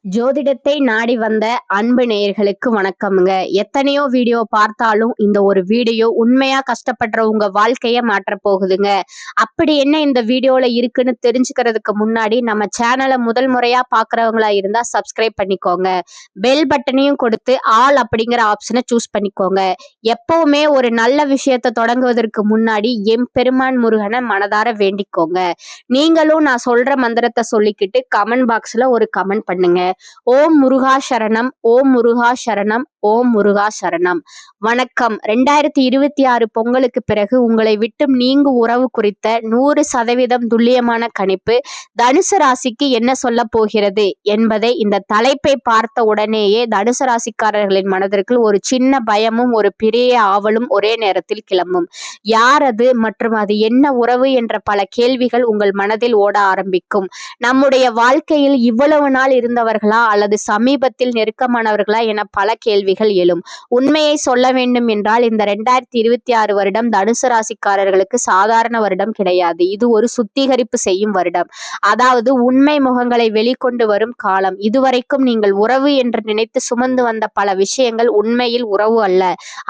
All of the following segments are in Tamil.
ஜோதிடத்தை நாடி வந்த அன்பு நேயர்களுக்கு வணக்கம்ங்க. எத்தனையோ வீடியோ பார்த்தாலும் இந்த ஒரு வீடியோ உண்மையா கஷ்டப்படுற உங்க வாழ்க்கைய மாற்ற போகுதுங்க. அப்படி என்ன இந்த வீடியோல இருக்குன்னு தெரிஞ்சுக்கிறதுக்கு முன்னாடி நம்ம சேனலை முதல் முறையா பாக்குறவங்களா இருந்தா சப்ஸ்கிரைப் பண்ணிக்கோங்க. பெல் பட்டனையும் கொடுத்து ஆல் அப்படிங்கிற ஆப்ஷனை சூஸ் பண்ணிக்கோங்க. எப்பவுமே ஒரு நல்ல விஷயத்தை தொடங்குவதற்கு முன்னாடி எம்பெருமான் முருகனை மனதார வேண்டிக்கோங்க. நீங்களும் நான் சொல்ற மந்திரத்தை சொல்லிக்கிட்டு கமெண்ட் பாக்ஸ்ல ஒரு கமெண்ட் பண்ணுங்க. ஓம் முருகா சரணம், ஓம் முருகா சரணம், ஓம் முருகா சரணம். வணக்கம். 2026 பொங்கலுக்கு பிறகு உங்களை விட்டு நீங்கு உறவு குறித்த 100% துல்லியமான கணிப்பு தனுசு ராசிக்கு என்ன சொல்ல போகிறது என்பதை இந்த தலைப்பை பார்த்த உடனேயே தனுசு ராசிக்காரர்களின் மனதிற்குள் ஒரு சின்ன பயமும் ஒரு பெரிய ஆவலும் ஒரே நேரத்தில் கிளம்பும். யார் அது மற்றும் அது என்ன உறவு என்ற பல கேள்விகள் உங்கள் மனதில் ஓட ஆரம்பிக்கும். நம்முடைய வாழ்க்கையில் இவ்வளவு நாள் இருந்தவர்களா அல்லது சமீபத்தில் நெருக்கமானவர்களா என பல கேள்விகள் எழும். உண்மையை சொல்ல வேண்டும் என்றால் இந்த 2026 வருடம் தனுசு ராசிக்காரர்களுக்கு சாதாரண வருடம் கிடையாது. இது ஒரு சுத்திகரிப்பு செய்யும் வருடம். அதாவது உண்மை முகங்களை வெளிக்கொண்டு வரும் காலம். இதுவரைக்கும் நீங்கள் உறவு என்று நினைத்து சுமந்து வந்த பல விஷயங்கள் உண்மையில் உறவு அல்ல.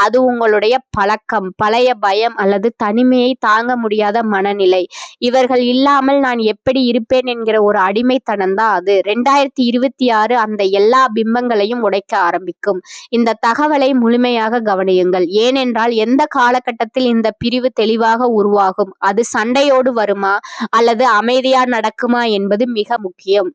அது உங்களுடைய பழக்கம், பழைய பயம் அல்லது தனிமையை தாங்க முடியாத மனநிலை. இவர்கள் இல்லாமல் நான் எப்படி இருப்பேன் என்கிற ஒரு அடிமைத்தனம் தான் அது. 2026 அந்த எல்லா பிம்பங்களையும் உடைக்க ஆரம்பிக்கும். இந்த தகவலை முழுமையாக கவனியுங்கள். ஏனென்றால் எந்த காலகட்டத்தில் இந்த பிரிவு தெளிவாக உருவாகும், அது சண்டையோடு வருமா அல்லது அமைதியா நடக்குமா என்பது மிக முக்கியம்.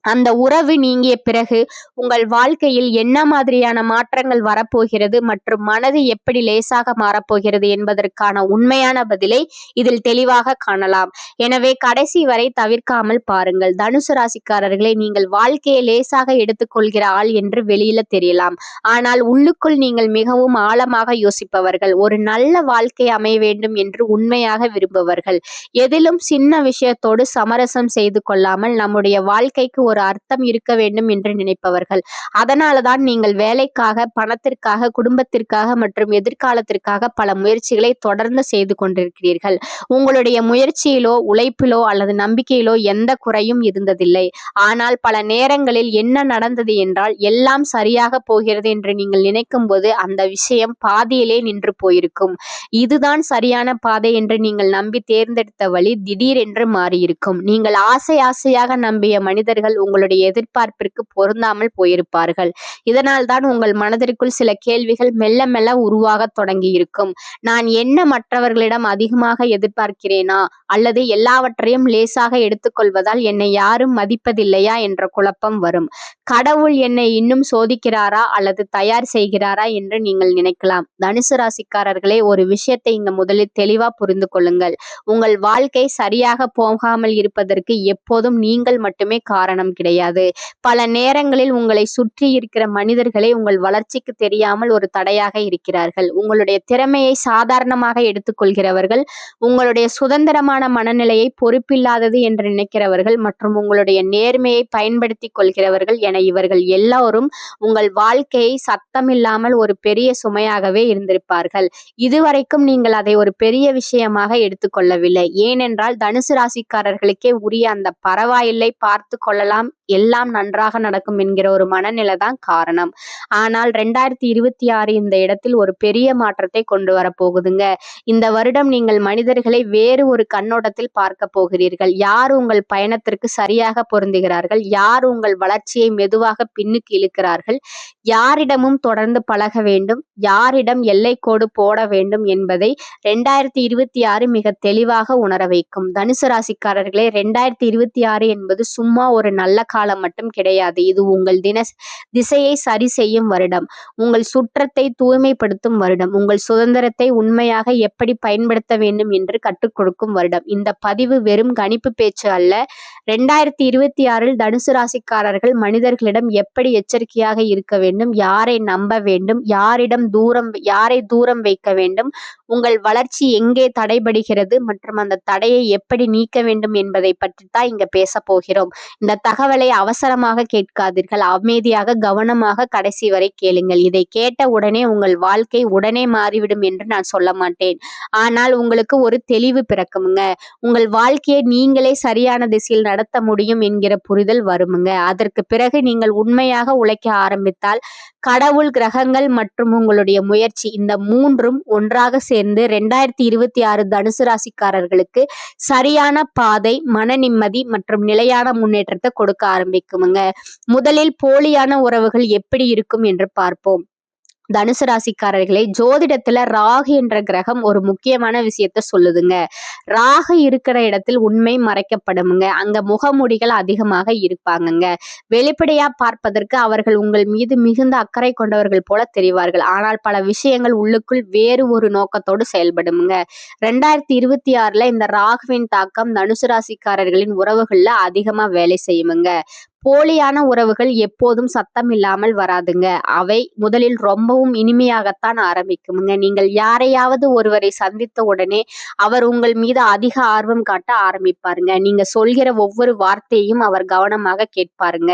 அந்த உறவு நீங்கிய பிறகு உங்கள் வாழ்க்கையில் என்ன மாதிரியான மாற்றங்கள் வரப்போகிறது மற்றும் மனது எப்படி லேசாக மாறப்போகிறது என்பதற்கான உண்மையான பதிலை இதில் தெளிவாக காணலாம். எனவே கடைசி வரை தவிர்க்காமல் பாருங்கள். தனுசு ராசிக்காரர்களை நீங்கள் வாழ்க்கையை லேசாக எடுத்துக்கொள்கிற ஆள் என்று வெளியில தெரியலாம். ஆனால் உள்ளுக்குள் நீங்கள் மிகவும் ஆழமாக யோசிப்பவர்கள். ஒரு நல்ல வாழ்க்கை அமைய வேண்டும் என்று உண்மையாக விரும்புவர்கள். எதிலும் சின்ன விஷயத்தோடு சமரசம் செய்து கொள்ளாமல் நம்முடைய வாழ்க்கைக்கு ஒரு அர்த்தம் இருக்க வேண்டும் என்று நினைப்பவர்கள். அதனாலதான் நீங்கள் வேலைக்காக, பணத்திற்காக, குடும்பத்திற்காக மற்றும் எதிர்காலத்திற்காக பல முயற்சிகளை தொடர்ந்து செய்து கொண்டிருக்கிறீர்கள். உங்களுடைய முயற்சியிலோ உழைப்பிலோ அல்லது நம்பிக்கையிலோ எந்த குறையும் இருந்ததில்லை. ஆனால் பல நேரங்களில் என்ன நடந்தது என்றால் எல்லாம் சரியாக போகிறது என்று நீங்கள் நினைக்கும் போது அந்த விஷயம் பாதியிலே நின்று போயிருக்கும். இதுதான் சரியான பாதை என்று நீங்கள் நம்பி தேர்ந்தெடுத்த வழி திடீரென்று மாறியிருக்கும். நீங்கள் ஆசையாக நம்பிய மனிதர்கள் உங்களுடைய எதிர்பார்ப்பிற்கு பொருந்தாமல் போயிருப்பார்கள். இதனால் தான் உங்கள் மனதிற்குள் சில கேள்விகள் மெல்ல மெல்ல உருவாக தொடங்கி இருக்கும். நான் என்ன மற்றவர்களிடம் அதிகமாக எதிர்பார்க்கிறேனா அல்லது எல்லாவற்றையும் லேசாக எடுத்துக்கொள்வதால் என்னை யாரும் மதிப்பதில்லையா என்ற குழப்பம் வரும். கடவுள் என்னை இன்னும் சோதிக்கிறாரா அல்லது தயார் செய்கிறாரா என்று நீங்கள் நினைக்கலாம். தனுசு ராசிக்காரர்களே, ஒரு விஷயத்தை இங்க முதலில் தெளிவா புரிந்து கொள்ளுங்கள். உங்கள் வாழ்க்கை சரியாக போகாமல் இருப்பதற்கு எப்போதும் நீங்கள் மட்டுமே காரணம் கிடையாது. பல நேரங்களில் உங்களை சுற்றி இருக்கிற மனிதர்களே உங்கள் வளர்ச்சிக்கு தெரியாமல் ஒரு தடையாக இருக்கிறார்கள். உங்களுடைய திறமையை சாதாரணமாக எடுத்துக்கொள்கிறவர்கள், உங்களுடைய சுதந்திரமான மனநிலையை பொறுப்பில்லாதது என்று நினைக்கிறவர்கள் மற்றும் உங்களுடைய நேர்மையை பயன்படுத்தி கொள்கிறவர்கள் என இவர்கள் எல்லோரும் உங்கள் வாழ்க்கையை சத்தமில்லாமல் ஒரு பெரிய சுமையாகவே இருந்திருப்பார்கள். இதுவரைக்கும் நீங்கள் அதை ஒரு பெரிய விஷயமாக எடுத்துக்கொள்ளவில்லை. ஏனென்றால் தனுசு ராசிக்காரர்களுக்கே உரிய அந்த பரவாயில்லை, பார்த்து கொள்ளலாம், எல்லாம் நன்றாக நடக்கும் என்கிற ஒரு மனநிலை தான் காரணம். ஆனால் 2026 இந்த இடத்தில் ஒரு பெரிய மாற்றத்தை கொண்டு வர போகுதுங்க. இந்த வருடம் நீங்கள் மனிதர்களை வேறு ஒரு கண்ணோட்டத்தில் பார்க்க போகிறீர்கள். யார் உங்கள் பயணத்திற்கு சரியாக பொருந்துகிறார்கள், யார் உங்கள் வளர்ச்சியை மெதுவாக பின்னுக்கு இழுக்கிறார்கள், யாரிடமும் தொடர்ந்து பழக வேண்டும், யாரிடம் எல்லைக்கோடு போட வேண்டும் என்பதை 2026 மிக தெளிவாக உணர வைக்கும். தனுசு ராசிக்காரர்களே, 2026 என்பது சும்மா ஒரு நல்ல காலம் மட்டும் கிடையாது. இது உங்கள் திசையை சரி செய்யும் வருடம், உங்கள் சுற்றத்தை தூய்மைப்படுத்தும் வருடம், உங்கள் சுதந்திரத்தை உண்மையாக எப்படி பயன்படுத்த வேண்டும் என்று கற்றுக் கொடுக்கும் வருடம். இந்த பதிவு வெறும் கணிப்பு பேச்சு அல்ல. 2026 தனுசு ராசிக்காரர்கள் மனிதர்களிடம் எப்படி எச்சரிக்கையாக இருக்க வேண்டும், யாரை நம்ப வேண்டும், யாரை தூரம் வைக்க வேண்டும், உங்கள் வளர்ச்சி எங்கே தடைபடுகிறது மற்றும் அந்த தடையை எப்படி நீக்க வேண்டும் என்பதை பற்றி தான் இங்க பேச போகிறோம். இந்த தகவலை அவசரமாக கேட்காதீர்கள். அமைதியாக கவனமாக கடைசி வரை கேளுங்கள். இதை கேட்ட உடனே உங்கள் வாழ்க்கை உடனே மாறிவிடும் என்று நான் சொல்ல மாட்டேன். ஆனால் உங்களுக்கு ஒரு தெளிவு பிறக்குமுங்க. உங்கள் வாழ்க்கையை நீங்களே சரியான திசையில் நடத்த முடியும் என்கிற புரிதல் வருமுங்க. அதற்கு பிறகு நீங்கள் உண்மையாக உழைக்க ஆரம்பித்தால் கடவுள், கிரகங்கள் மற்றும் உங்களுடைய முயற்சி இந்த மூன்றும் ஒன்றாக சேர்ந்து 2026 தனுசு ராசிக்காரர்களுக்கு சரியான பாதை, மன நிம்மதி மற்றும் நிலையான முன்னேற்றத்தை கொடுக்க ஆரம்பிக்குமுங்க. முதலில் போலியான உறவுகள் எப்படி இருக்கும் என்று பார்ப்போம். தனுசு ராசிக்காரர்களே, ஜோதிடத்துல ராகு என்ற கிரகம் ஒரு முக்கியமான விஷயத்த சொல்லுதுங்க. ராகு இருக்கிற இடத்தில் உண்மை மறைக்கப்படுமுங்க. அங்க முகமூடிகள் அதிகமாக இருப்பாங்கங்க. வெளிப்படையா பார்ப்பதற்கு அவர்கள் உங்கள் மீது மிகுந்த அக்கறை கொண்டவர்கள் போல தெரிவார்கள். ஆனால் பல விஷயங்கள் உள்ளுக்குள் வேறு ஒரு நோக்கத்தோடு செயல்படுமுங்க. 2026 இந்த ராகுவின் தாக்கம் தனுசு ராசிக்காரர்களின் உறவுகள்ல அதிகமா வேலை செய்யுமுங்க. போலியான உறவுகள் எப்போதும் சத்தம் இல்லாமல் வராதுங்க. அவை முதலில் ரொம்பவும் இனிமையாகத்தான் ஆரம்பிக்குமுங்க. நீங்கள் யாரையாவது ஒருவரை சந்தித்த உடனே அவர் உங்கள் மீது அதிக ஆர்வம் காட்ட ஆரம்பிப்பாருங்க. நீங்க சொல்கிற ஒவ்வொரு வார்த்தையையும் அவர் கவனமாக கேட்பாருங்க.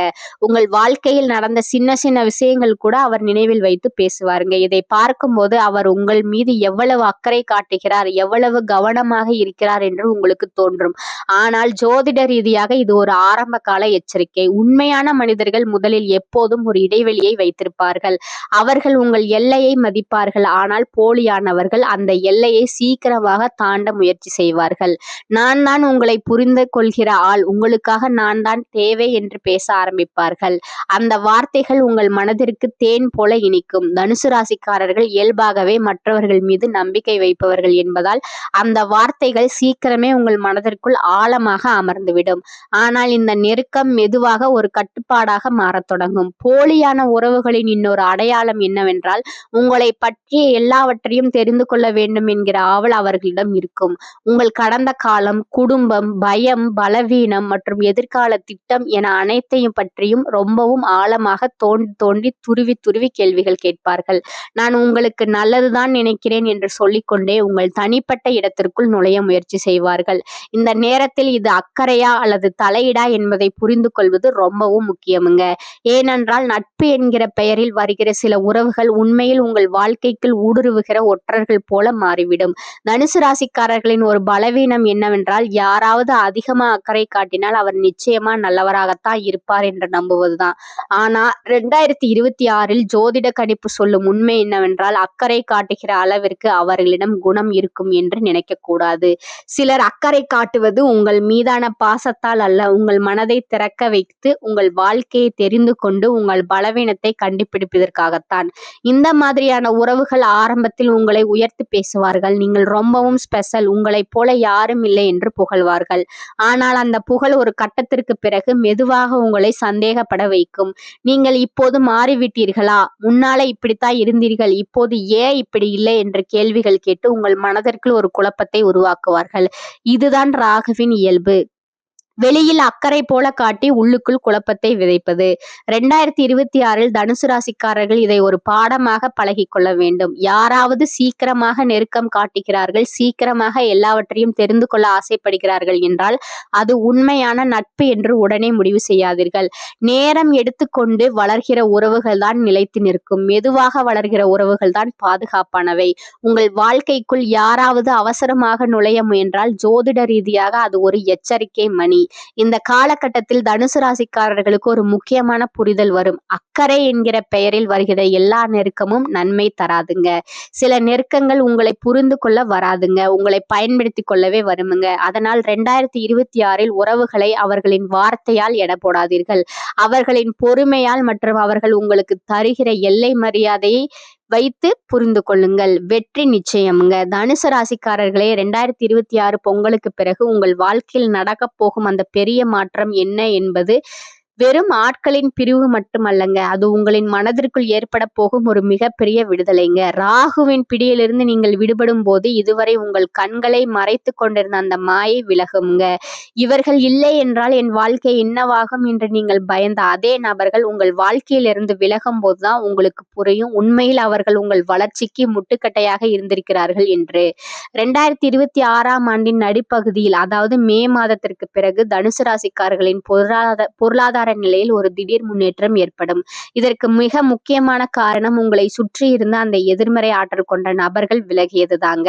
உங்கள் வாழ்க்கையில் நடந்த சின்ன சின்ன விஷயங்கள் கூட அவர் நினைவில் வைத்து பேசுவாருங்க. இதை பார்க்கும்போது அவர் உங்கள் மீது எவ்வளவு அக்கறை காட்டுகிறார், எவ்வளவு கவனமாக இருக்கிறார் என்று உங்களுக்கு தோன்றும். ஆனால் ஜோதிட ரீதியாக இது ஒரு ஆரம்ப கால எச்சரிக்கை. உண்மையான மனிதர்கள் முதலில் எப்போதும் ஒரு இடைவெளியை வைத்திருப்பார்கள். அவர்கள் உங்கள் எல்லையை மதிப்பார்கள். ஆனால் போலியானவர்கள் அந்த எல்லையை சீக்கிரமாக தாண்ட முயற்சி செய்வார்கள். நான் தான் உங்களை புரிந்து கொள்கிற ஆள், உங்களுக்காக நான் தான் தேவை என்று பேச ஆரம்பிப்பார்கள். அந்த வார்த்தைகள் உங்கள் மனதிற்கு தேன் போல இனிக்கும். தனுசு ராசிக்காரர்கள் இயல்பாகவே மற்றவர்கள் மீது நம்பிக்கை வைப்பவர்கள் என்பதால் அந்த வார்த்தைகள் சீக்கிரமே உங்கள் மனதிற்குள் ஆழமாக அமர்ந்துவிடும். ஆனால் இந்த நெருக்கம் மெதுவாக ஒரு கட்டுப்பாடாக மாறத் தொடங்கும். போலியான உறவுகளின் இன்னொரு அடையாளம் என்னவென்றால், உங்களை பற்றிய எல்லாவற்றையும் தெரிந்து கொள்ள வேண்டும் என்கிற ஆவல் அவர்களிடம் இருக்கும். உங்கள் கடந்த காலம், குடும்பம், பயம், பலவீனம் மற்றும் எதிர்கால திட்டம் என அனைத்தையும் பற்றியும் ரொம்பவும் ஆழமாக தோண்டி தோண்டி துருவி துருவி கேள்விகள் கேட்பார்கள். நான் உங்களுக்கு நல்லதுதான் நினைக்கிறேன் என்று சொல்லிக்கொண்டே உங்கள் தனிப்பட்ட இடத்திற்குள் நுழைய முயற்சி செய்வார்கள். இந்த நேரத்தில் இது அக்கறையா அல்லது தலையீடா என்பதை புரிந்து கொள்வது ரொம்பவும் முக்கியமுங்க. ஏனென்றால் நட்பு என்கிற பெயரில் வருகிற சில உறவுகள் உண்மையில் உங்கள் வாழ்க்கைக்குள் ஊடுருவுகிற ஒற்றர்கள் போல மாறிவிடும். தனுசு ராசிக்காரர்களின் ஒரு பலவீனம் என்னவென்றால், யாராவது அதிகமா அக்கறை காட்டினால் அவர் நிச்சயமா நல்லவராகத்தான் இருப்பார் என்று நம்புவதுதான். ஆனா 2026 ஜோதிட கணிப்பு சொல்லும் உண்மை என்னவென்றால், அக்கறை காட்டுகிற அளவிற்கு அவர்களிடம் குணம் இருக்கும் என்று நினைக்க கூடாது. சிலர் அக்கறை காட்டுவது உங்கள் மீதான பாசத்தால் அல்ல, உங்கள் மனதை திறக்க வைத்து உங்கள் வாழ்க்கையை தெரிந்து கொண்டு உங்கள் பலவீனத்தை கண்டுபிடிப்பதற்காகத்தான். இந்த மாதிரியான உறவுகள் ஆரம்பத்தில் உங்களை உயர்த்தி பேசுவார்கள். நீங்கள் ரொம்பவும் ஸ்பெஷல், உங்களைப் போல யாரும் இல்லை என்று புகழ்வார்கள். ஆனால் அந்த புகழ் ஒரு கட்டத்திற்கு பிறகு மெதுவாக உங்களை சந்தேகப்பட வைக்கும். நீங்கள் இப்போது மாறிவிட்டீர்களா, முன்னால இப்படித்தான் இருந்தீர்கள், இப்போது ஏன் இப்படி இல்லை என்ற கேள்விகள் கேட்டு உங்கள் மனதிற்குள் ஒரு குழப்பத்தை உருவாக்குவார்கள். இதுதான் ராகுவின் இயல்பு. வெளியில் அக்கறை போல காட்டி உள்ளுக்குள் குழப்பத்தை விதைப்பது. 2026 தனுசு ராசிக்காரர்கள் இதை ஒரு பாடமாக பழகிக் கொள்ள வேண்டும். யாராவது சீக்கிரமாக நெருக்கம் காட்டுகிறார்கள், சீக்கிரமாக எல்லாவற்றையும் தெரிந்து கொள்ள ஆசைப்படுகிறார்கள் என்றால் அது உண்மையான நட்பு என்று உடனே முடிவு செய்யாதீர்கள். நேரம் எடுத்துக்கொண்டு வளர்கிற உறவுகள் தான் நிலைத்து நிற்கும். மெதுவாக வளர்கிற உறவுகள் தான் பாதுகாப்பானவை. உங்கள் வாழ்க்கைக்குள் யாராவது அவசரமாக நுழைய முயன்றால் ஜோதிட ரீதியாக அது ஒரு எச்சரிக்கை மணி. இந்த காலகட்டத்தில் தனுசு ராசிக்காரர்களுக்கு ஒரு முக்கியமான புரிதல் வரும். அக்கறை என்கிற பெயரில் வருகிற எல்லா நெருக்கமும் நன்மை தராதுங்க. சில நெருக்கங்கள் உங்களை புரிந்து கொள்ள வராதுங்க, உங்களை பயன்படுத்தி கொள்ளவே வருமுங்க. அதனால் 2026 உறவுகளை அவர்களின் வார்த்தையால் எடை போடாதீர்கள். அவர்களின் பொறுமையால் மற்றும் அவர்கள் உங்களுக்கு தருகிற எல்லை மரியாதையை வைத்து புரிந்து கொள்ளுங்கள். வெற்றி நிச்சயம்ங்க. தனுசு ராசிக்காரர்களே, 2026 பொங்கலுக்கு பிறகு உங்கள் வாழ்க்கையில் நடக்கப் போகும் அந்த பெரிய மாற்றம் என்ன என்பது வெறும் ஆட்களின் பிரிவு மட்டுமல்லங்க, அது உங்களின் மனதிற்குள் ஏற்பட போகும் ஒரு மிகப்பெரிய விடுதலைங்க. ராகுவின் பிடியிலிருந்து நீங்கள் விடுபடும் போது இதுவரை உங்கள் கண்களை மறைத்து கொண்டிருந்த அந்த மாயை விலகுங்க. இவர்கள் இல்லை என்றால் என் வாழ்க்கை என்னவாகும் என்று நீங்கள் பயந்த அதே நபர்கள் உங்கள் வாழ்க்கையிலிருந்து விலகும் போதுதான் உங்களுக்கு புரியும் உண்மையில் அவர்கள் உங்கள் வளர்ச்சிக்கு முட்டுக்கட்டையாக இருந்திருக்கிறார்கள் என்று. 2026 ஆண்டின் நடுப்பகுதியில், அதாவது மே மாதத்திற்கு பிறகு தனுசு ராசிக்காரர்களின் பொருளாதார பொருளாதார நிலையில் ஒரு திடீர் முன்னேற்றம் ஏற்படும். இதற்கு மிக முக்கியமான காரணம் உங்களை சுற்றி இருந்த அந்த எதிர்மறை ஆற்றல் கொண்ட நபர்கள் விலகியது தாங்க.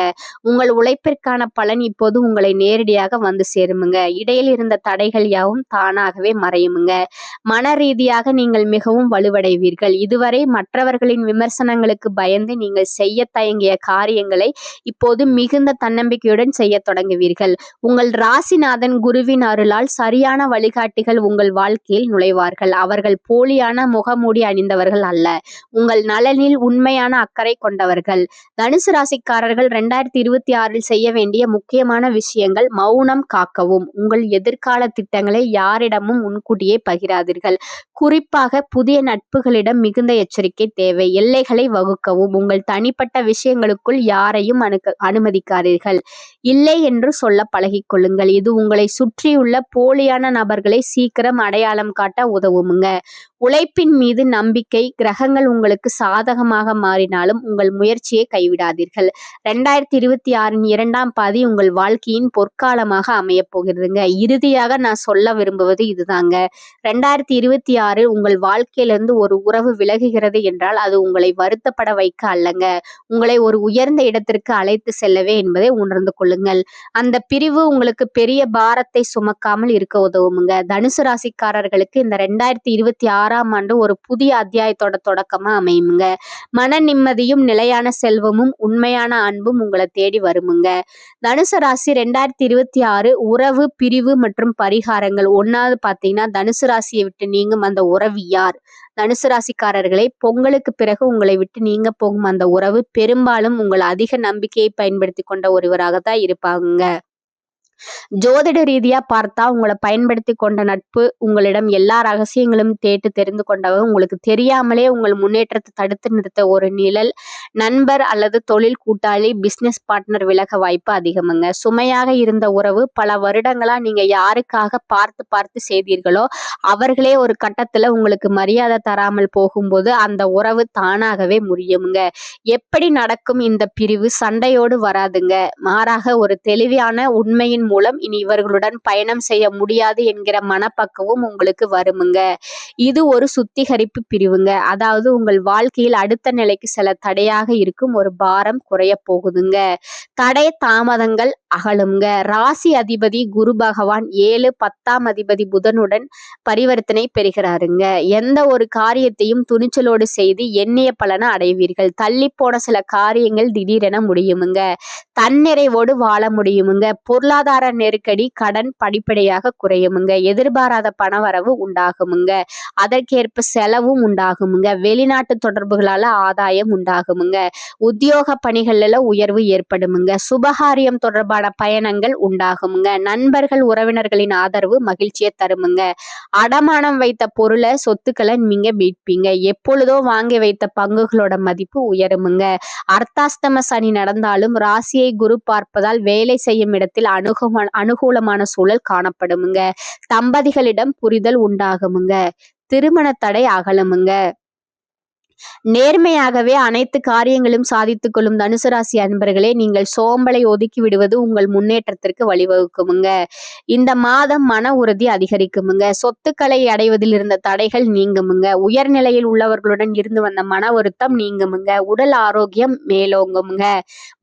உங்கள் உழைப்பிற்கான பலன் இப்போது உங்களை நேரடியாக வந்து சேருமுங்க. இடையில் இருந்த தடைகள் யாவும் தானாகவே மறையுமுங்க. மன ரீதியாக நீங்கள் மிகவும் வலுவடைவீர்கள். இதுவரை மற்றவர்களின் விமர்சனங்களுக்கு பயந்து நீங்கள் செய்ய தயங்கிய காரியங்களை இப்போது மிகுந்த தன்னம்பிக்கையுடன் செய்ய தொடங்குவீர்கள். உங்கள் ராசிநாதன் குருவின் அருளால் சரியான வழிகாட்டிகள் உங்கள் வாழ்க்கையில் நுழைவார்கள். அவர்கள் போலியான முகமூடி அணிந்தவர்கள் அல்ல, உங்கள் நலனில் உண்மையான அக்கறை கொண்டவர்கள். தனுசு ராசிக்காரர்கள் 2026 செய்ய வேண்டிய முக்கியமான விஷயங்கள்: மௌனம் காக்கவும். உங்கள் எதிர்கால திட்டங்களை யாரிடமும் முன்கூட்டியே பகிராதீர்கள். குறிப்பாக புதிய நட்புகளிடம் மிகுந்த எச்சரிக்கை தேவை. எல்லைகளை வகுக்கவும். உங்கள் தனிப்பட்ட விஷயங்களுக்குள் யாரையும் அனுமதிக்காதீர்கள். இல்லை என்று சொல்ல பழகிக் கொள்ளுங்கள். இது உங்களை சுற்றியுள்ள போலியான நபர்களை சீக்கிரம் அடையாளம் காட்ட உதவுமுங்க. உழைப்பின் மீது நம்பிக்கை. கிரகங்கள் உங்களுக்கு சாதகமாக மாறினாலும் உங்கள் முயற்சியை கைவிடாதீர்கள். 2026 2ஆம் பாதி உங்கள் வாழ்க்கையின் பொற்காலமாக அமையப் போகிறதுங்க. இறுதியாக நான் சொல்ல விரும்புவது இதுதாங்க. 2026 உங்கள் வாழ்க்கையிலிருந்து ஒரு உறவு விலகுகிறது என்றால் அது உங்களை வருத்தப்பட வைக்க அல்லங்க, உங்களை ஒரு உயர்ந்த இடத்திற்கு அழைத்து செல்லவே என்பதை உணர்ந்து கொள்ளுங்கள். அந்த பிரிவு உங்களுக்கு பெரிய பாரத்தை சுமக்காமல் இருக்க உதவுமுங்க. தனுசு ராசிக்காரர்களுக்கு இந்த 2026ஆம் ஆண்டு ஒரு புதிய அத்தியாயத்தோட தொடக்கமா அமையுமுங்க. மன நிம்மதியும் நிலையான செல்வமும் உண்மையான அன்பும் உங்களை தேடி வருமுங்க. தனுசு ராசி 2026 உறவு, பிரிவு மற்றும் பரிகாரங்கள். ஒன்னாவது பாத்தீங்கன்னா, தனுசு ராசியை விட்டு நீங்கும் அந்த உறவு யார்? தனுசு ராசிக்காரர்களை, பொங்கலுக்கு பிறகு உங்களை விட்டு நீங்க போகும் அந்த உறவு பெரும்பாலும் உங்கள் அதிக நம்பிக்கையை பயன்படுத்தி கொண்ட ஒருவராகத்தான் இருப்பாங்க. ஜோதிட ரீதியா பார்த்தா உங்களை பயன்படுத்தி கொண்ட நட்பு, உங்களிடம் எல்லா ரகசியங்களும் கேட்டு தெரிந்து கொண்டவர், உங்களுக்கு தெரியாமலே உங்கள் முன்னேற்றத்தை தடுத்து நிறுத்த ஒரு நிழல் நண்பர் அல்லது தொழில் கூட்டாளி, பிசினஸ் பார்ட்னர் விலக வாய்ப்பு அதிகமுங்க. சுமையாக இருந்த உறவு, பல வருடங்களா நீங்க யாருக்காக பார்த்து பார்த்து செய்தீர்களோ அவர்களே ஒரு கட்டத்துல உங்களுக்கு மரியாதை தராமல் போகும்போது அந்த உறவு தானாகவே முறியுமுங்க. எப்படி நடக்கும் இந்த பிரிவு? சண்டையோடு வராதுங்க, மாறாக ஒரு தெளிவான உண்மையின் மூலம் இனி இவர்களுடன் பயணம் செய்ய முடியாது என்கிற மனப்பக்குவம் உங்களுக்கு வருமுங்க. இது ஒரு சுத்திகரிப்பு பிரிவுங்க. அதாவது உங்கள் வாழ்க்கையில் அடுத்த நிலைக்கு சில தடையாக இருக்கும் ஒரு பாரம் குறைய போகுதுங்க. தடை தாமதங்கள் அகலுங்க. ராசி அதிபதி குரு பகவான் 7, 10ஆம் அதிபதி புதனுடன் பரிவர்த்தனை பெறுகிறாருங்க. எந்த ஒரு காரியத்தையும் துணிச்சலோடு செய்து எண்ணிய பலனை அடைவீர்கள். தள்ளி போன சில காரியங்கள் திடீரென முடியுமுங்க. தன்னிறைவோடு வாழ முடியுமுங்க. பொருளாதார நெருக்கடி, கடன் படிப்படியாக குறையுமுங்க. எதிர்பாராத பணவரவு உண்டாகுமுங்க. அதற்கேற்ப செலவும் உண்டாகுமுங்க. வெளிநாட்டு தொடர்புகளால ஆதாயம் உண்டாகுமுங்க. உத்தியோக பணிகள்ல உயர்வு ஏற்படுமுங்க. சுபகாரியம் தொடர்பான பயணங்கள் உண்டாகுமுங்க. நண்பர்கள், உறவினர்களின் ஆதரவு மகிழ்ச்சியை தருமுங்க. அடமானம் வைத்த பொருளை, சொத்துக்களை நீங்க மீட்பீங்க. எப்பொழுதோ வாங்கி வைத்த பங்குகளோட மதிப்பு உயருமுங்க. அர்த்தாஷ்டம சனி நடந்தாலும் ராசியை குரு பார்ப்பதால் வேலை செய்யும் இடத்தில் அனுகூலமான சூழல் காணப்படுமுங்க. தம்பதிகளிடம் புரிதல் உண்டாகுமுங்க. திருமண தடை அகலுமுங்க. நேர்மையாகவே அனைத்து காரியங்களும் சாதித்துக் கொள்ளும் தனுசு ராசி அன்பர்களே, நீங்கள் சோம்பலை ஒதுக்கி விடுவது உங்கள் முன்னேற்றத்திற்கு வழிவகுக்குமுங்க. இந்த மாதம் மன உறுதி அதிகரிக்குமுங்க. சொத்துக்களை அடைவதில் இருந்த தடைகள் நீங்குமுங்க. உயர்நிலையில் உள்ளவர்களுடன் இருந்து வந்த மன வருத்தம் நீங்குமுங்க. உடல் ஆரோக்கியம் மேலோங்குமுங்க.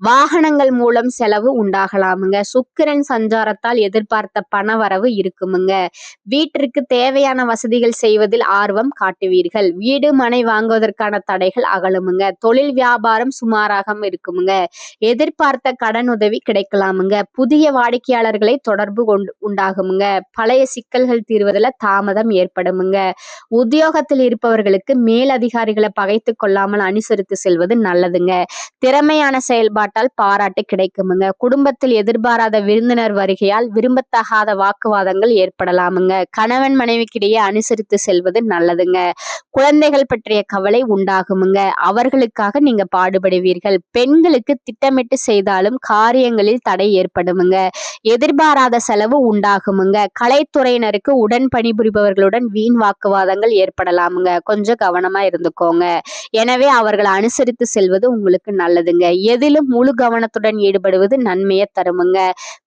வாகனங்கள் மூலம் செலவு உண்டாகலாமுங்க. சுக்கிரன் சஞ்சாரத்தால் எதிர்பார்த்த பண வரவு இருக்குமுங்க. வீட்டிற்கு தேவையான வசதிகள் செய்வதில் ஆர்வம் காட்டுவீர்கள். வீடு, மனை வாங்குவதற்கான தடைகள் அகலுமுங்க. தொழில் வியாபாரம் சுமாராக இருக்குமுங்க. எதிர்பார்த்த கடன் உதவி கிடைக்கலாமுங்க. புதிய வாடிக்கையாளர்களை தொடர்பு உண்டாகுமுங்க. பழைய சிக்கல்கள் தீர்வதில் தாமதம் ஏற்படுமுங்க. உத்தியோகத்தில் இருப்பவர்களுக்கு மேல் அதிகாரிகளை பகைத்து கொள்ளாமல் அனுசரித்து செல்வது நல்லதுங்க. திறமையான செயல்பாட்டால் பாராட்டு கிடைக்குமுங்க. குடும்பத்தில் எதிர்பாராத விருந்தினர் வருகையால் விரும்பத்தகாத வாக்குவாதங்கள் ஏற்படலாமுங்க. கணவன் மனைவிக்கிடையே அனுசரித்து செல்வது நல்லதுங்க. குழந்தைகள் பற்றிய கவலை உண்டாகுமுங்க. அவர்களுக்காக நீங்க பாடுபடுவீர்கள். பெண்களுக்கு திட்டமிட்டு செய்தாலும் காரியங்களில் தடை ஏற்படுமுங்க. எதிர்பாராத செலவு உண்டாகுமுங்க. கலைத்துறையினருக்கு உடன் பணிபுரிபவர்களுடன் வீண் வாக்குவாதங்கள் ஏற்படலாமுங்க. கொஞ்சம் கவனமா இருந்துக்கோங்க. எனவே அவர்களை அனுசரித்து செல்வது உங்களுக்கு நல்லதுங்க. எதிலும் முழு கவனத்துடன் ஈடுபடுவது நன்மையை தருமுங்க.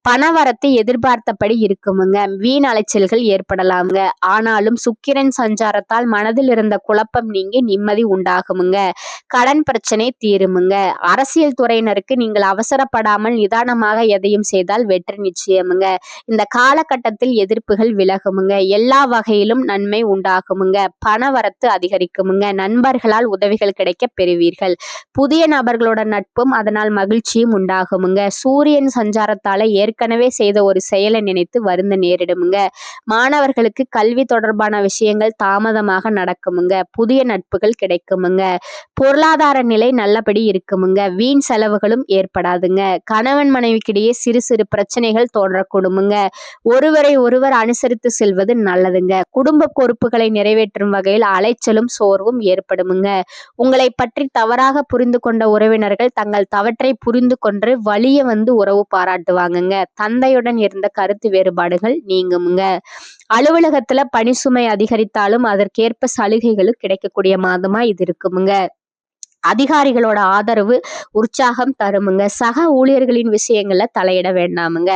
பணவரத்து எதிர்பார்த்தபடி இருக்குமுங்க. வீண் அலைச்சல்கள் ஏற்படலாமுங்க. ஆனாலும் சுக்கிரன் சஞ்சாரத்தால் மனதில் இருந்த குழப்பம் நீங்கி நிம்மதி உண்டாகுமுங்க. கடன் பிரச்சனை தீருமுங்க. அரசியல் துறையினருக்கு நீங்கள் அவசரப்படாமல் நிதானமாக எதையும் செய்தால் வெற்றி நிச்சயமுங்க. இந்த காலகட்டத்தில் எதிர்ப்புகள் விலகுமுங்க. எல்லா வகையிலும் நன்மை உண்டாகுமுங்க. பணவரத்து அதிகரிக்குமுங்க. நண்பர்களால் உதவிகள் கிடைக்க பெறுவீர்கள். புதிய நபர்களோட நட்பும் அதனால் மகிழ்ச்சியும் உண்டாகுமுங்க. சூரியன் சஞ்சாரத்தால ஏற்கனவே செய்த ஒரு செயலை நினைத்து வருந்த நேரிடுமுங்க. மாணவர்களுக்கு கல்வி தொடர்பான விஷயங்கள் தாமதமாக நடக்குமுங்க. புதிய நட்புகள் கிடைக்குமுங்க. பொருளாதார நிலை நல்லபடி இருக்குமுங்க. வீண் செலவுகளும் ஏற்படாதுங்க. கணவன் மனைவிக்கிடையே சிறு சிறு பிரச்சனைகள் தோன்றக்கூடுமுங்க. ஒருவரை ஒருவர் அனுசரித்து செல்வது நல்லதுங்க. குடும்ப பொறுப்புகளை நிறைவேற்றும் வகையில் அலைச்சலும் சோர்வும் ஏற்படுமுங்க. உங்களை பற்றி தவறாக புரிந்து கொண்ட உறவினர்கள் தங்கள் தவற்றை புரிந்து கொண்டு வலிய உறவு பாராட்டுவாங்கங்க. தந்தையுடன் இருந்த கருத்து வேறுபாடுகள் நீங்குமுங்க. அலுவலகத்துல பணிசுமை அதிகரித்தாலும் அதற்கேற்ப சலுகைகளும் கிடைக்கக்கூடிய மாதமா இது இருக்குமுங்க. அதிகாரிகளோட ஆதரவு உற்சாகம் தருமுங்க. சக ஊழியர்களின் விஷயங்கள்ல தலையிட வேண்டாமுங்க.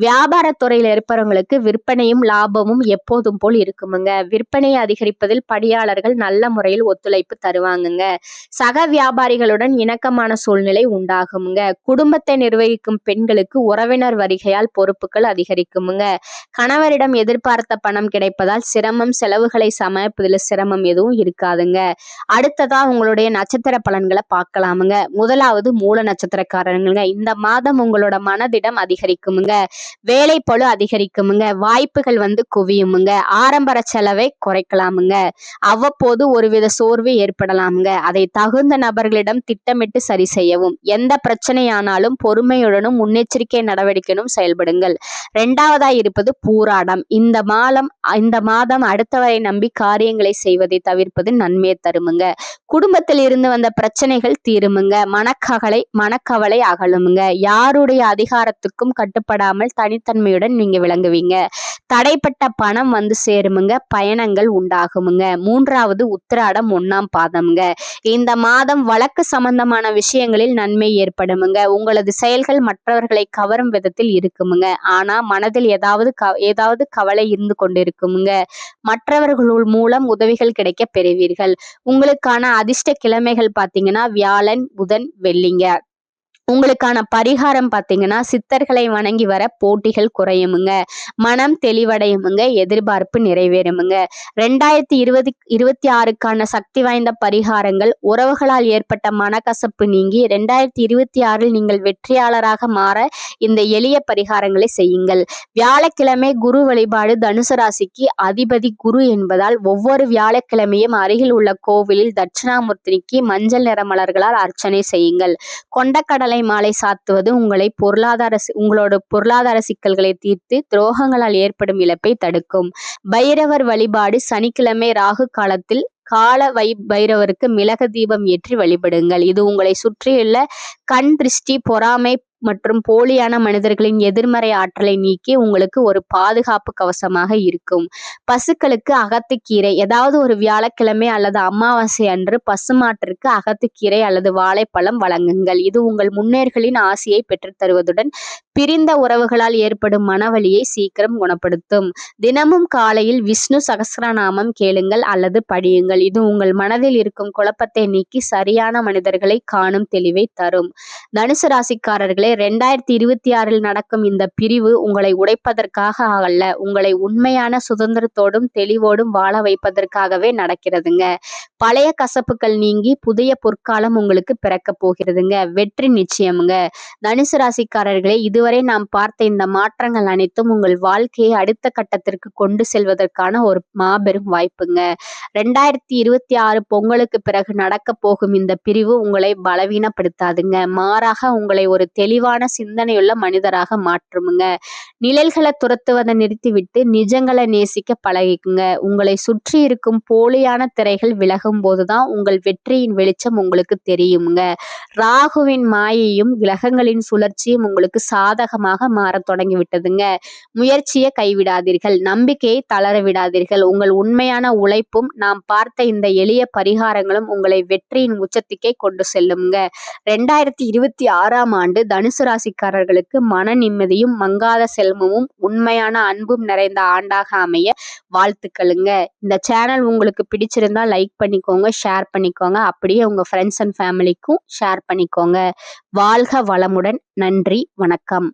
வியாபாரத்துறையில இருப்பவங்களுக்கு விற்பனையும் லாபமும் எப்போதும் போல் இருக்குமுங்க. விற்பனையை அதிகரிப்பதில் பணியாளர்கள் நல்ல முறையில் ஒத்துழைப்பு தருவாங்கங்க. சக வியாபாரிகளுடன் இணக்கமான சூழ்நிலை உண்டாகுமுங்க. குடும்பத்தை நிர்வகிக்கும் பெண்களுக்கு உறவினர் வருகையால் பொறுப்புகள் அதிகரிக்குமுங்க. கணவரிடம் எதிர்பார்த்த பணம் கிடைப்பதால் சிரமம், செலவுகளை சமாளிப்பதில் சிரமம் எதுவும் இருக்காதுங்க. அடுத்ததா உங்களுடைய நட்சத்திர பலன்களை பார்க்கலாமுங்க. முதலாவது மூல நட்சத்திரக்காரங்க. இந்த மாதம் உங்களோட மனதிடம் அதிகரிக்குமுங்க. வேலை பளு அதிகரிக்குமுங்க. வாய்ப்புகள் குவியுமுங்க. ஆரம்பர செலவை குறைக்கலாமுங்க. அவ்வப்போது ஒருவித சோர்வு ஏற்படலாமுங்க. அதை தகுந்த நபர்களிடம் திட்டமிட்டு சரி செய்யவும். எந்த பிரச்சனையானாலும் பொறுமையுடனும் முன்னெச்சரிக்கை நடவடிக்கையும் செயல்படுங்கள். இரண்டாவதா இருப்பது பூராடம். இந்த மாதம் அடுத்தவரை நம்பி காரியங்களை செய்வதை தவிர்ப்பது நன்மையை தருமுங்க. குடும்பத்தில் இருந்து வந்த பிரச்சனைகள் தீருமுங்க. மனக்கவலை அகலுமுங்க. யாருடைய அதிகாரத்துக்கும் கட்டுப்படாமல் தனித்தன்மையுடன் நீங்க விளங்குவீங்க. தடைப்பட்ட பணம் சேருமுங்க. பயணங்கள் உண்டாகுமுங்க. மூன்றாவது உத்திராடம் 1ஆம் பாதம்ங்க. இந்த மாதம் வழக்கு சம்பந்தமான விஷயங்களில் நன்மை ஏற்படுமுங்க. உங்களது செயல்கள் மற்றவர்களை கவரும் விதத்தில் இருக்குமுங்க. ஆனா மனதில் ஏதாவது கவலை இருந்து கொண்டிருக்குமுங்க. மற்றவர்கள் மூலம் உதவிகள் கிடைக்க பெறுவீர்கள். உங்களுக்கான அதிர்ஷ்ட கிழமைகள் பாத்தீங்கன்னா வியாழன், புதன், வெள்ளிங்க. உங்களுக்கான பரிகாரம் பாத்தீங்கன்னா சித்தர்களை வணங்கி வர போட்டிகள் குறையுமுங்க. மனம் தெளிவடையுமுங்க. எதிர்பார்ப்பு நிறைவேறுமுங்க. 2026க்கான சக்தி வாய்ந்த பரிகாரங்கள். உறவுகளால் ஏற்பட்ட மனக்கசப்பு நீங்கி 2026 நீங்கள் வெற்றியாளராக மாற இந்த எளிய பரிகாரங்களை செய்யுங்கள். வியாழக்கிழமை குரு வழிபாடு. தனுசு ராசிக்கு அதிபதி குரு என்பதால் ஒவ்வொரு வியாழக்கிழமையும் அருகில் உள்ள கோவிலில் தட்சிணாமூர்த்திக்கு மஞ்சள் நிற மலர்களால் அர்ச்சனை செய்யுங்கள். கொண்டக்கடலை மாலை சாத்துவது உங்களோட பொருளாதார சிக்கல்களை தீர்த்து துரோகங்களால் ஏற்படும் இழப்பை தடுக்கும். பைரவர் வழிபாடு. சனிக்கிழமை ராகு காலத்தில் கால பைரவருக்கு மிளகு தீபம் ஏற்றி வழிபடுங்கள். இது உங்களை சுற்றியுள்ள கண் திருஷ்டி, பொறாமை மற்றும் போலியான மனிதர்களின் எதிர்மறை ஆற்றலை நீக்கி உங்களுக்கு ஒரு பாதுகாப்பு கவசமாக இருக்கும். பசுக்களுக்கு அகத்துக்கீரை. ஏதாவது ஒரு வியாழக்கிழமை அல்லது அமாவாசை அன்று பசுமாட்டிற்கு அகத்துக்கீரை அல்லது வாழைப்பழம் வழங்குங்கள். இது உங்கள் முன்னோர்களின் ஆசையை பெற்றுத்தருவதுடன் பிரிந்த உறவுகளால் ஏற்படும் மனவலியை சீக்கிரம் குணப்படுத்தும். தினமும் காலையில் விஷ்ணு சகஸ்ரநாமம் கேளுங்கள் அல்லது படியுங்கள். இது உங்கள் மனதில் இருக்கும் குழப்பத்தை நீக்கி சரியான மனிதர்களை காணும் தெளிவை தரும். தனுசு ராசிக்காரர்களே, 2026 நடக்கும் இந்த பிரிவு உங்களை உடைப்பதற்காக அல்ல, உங்களை உண்மையான சுதந்திரத்தோடும் தெளிவோடும் வாழ வைப்பதற்காகவே நடக்கிறதுங்க. பழைய கசப்புகள் நீங்கி புதிய பொற்காலம் உங்களுக்கு பிறக்க போகிறதுங்க. வெற்றி நிச்சயமுங்க. தனுசு ராசிக்காரர்களே, இதுவரை நாம் பார்த்த இந்த மாற்றங்கள் அனைத்தும் உங்கள் வாழ்க்கையை அடுத்த கட்டத்திற்கு கொண்டு செல்வதற்கான ஒரு மாபெரும் வாய்ப்புங்க. 2026 பொங்கலுக்கு பிறகு நடக்க போகும் இந்த பிரிவு உங்களை பலவீனப்படுத்தாதுங்க. மாறாக உங்களை ஒரு தெளிவான தெளிவான சிந்தனையுள்ள மனிதராக மாற்றுமுங்க. நிழல்களை துரத்துவதை நிறுத்திவிட்டு நிஜங்களை நேசிக்க பழகிக்குங்க. உங்களை சுற்றி இருக்கும் போலியான திரைகள் விலகும் போதுதான் உங்கள் வெற்றியின் வெளிச்சம் உங்களுக்கு தெரியுங்க. ராகுவின் மாயையும் கிரகங்களின் சுழற்சியும் உங்களுக்கு சாதகமாக மாறத் தொடங்கி விட்டதுங்க. முயற்சியை கைவிடாதீர்கள், நம்பிக்கையை தளர விடாதீர்கள். உங்கள் உண்மையான உழைப்பும் நாம் பார்த்த இந்த எளிய பரிகாரங்களும் உங்களை வெற்றியின் உச்சத்துக்கே கொண்டு செல்லுங்க. 2026ஆம் ஆண்டு தனுசு ராசிக்காரர்களுக்கு மன நிம்மதியும் மங்காத செல்வமும் உண்மையான அன்பும் நிறைந்த ஆண்டாக அமைய வாழ்த்துக்களுங்க. இந்த சேனல் உங்களுக்கு பிடிச்சிருந்தா லைக் பண்ணிக்கோங்க, ஷேர் பண்ணிக்கோங்க. அப்படியே உங்க ஃப்ரெண்ட்ஸ் அண்ட் ஃபேமிலிக்கும் ஷேர் பண்ணிக்கோங்க. வாழ்க வளமுடன். நன்றி, வணக்கம்.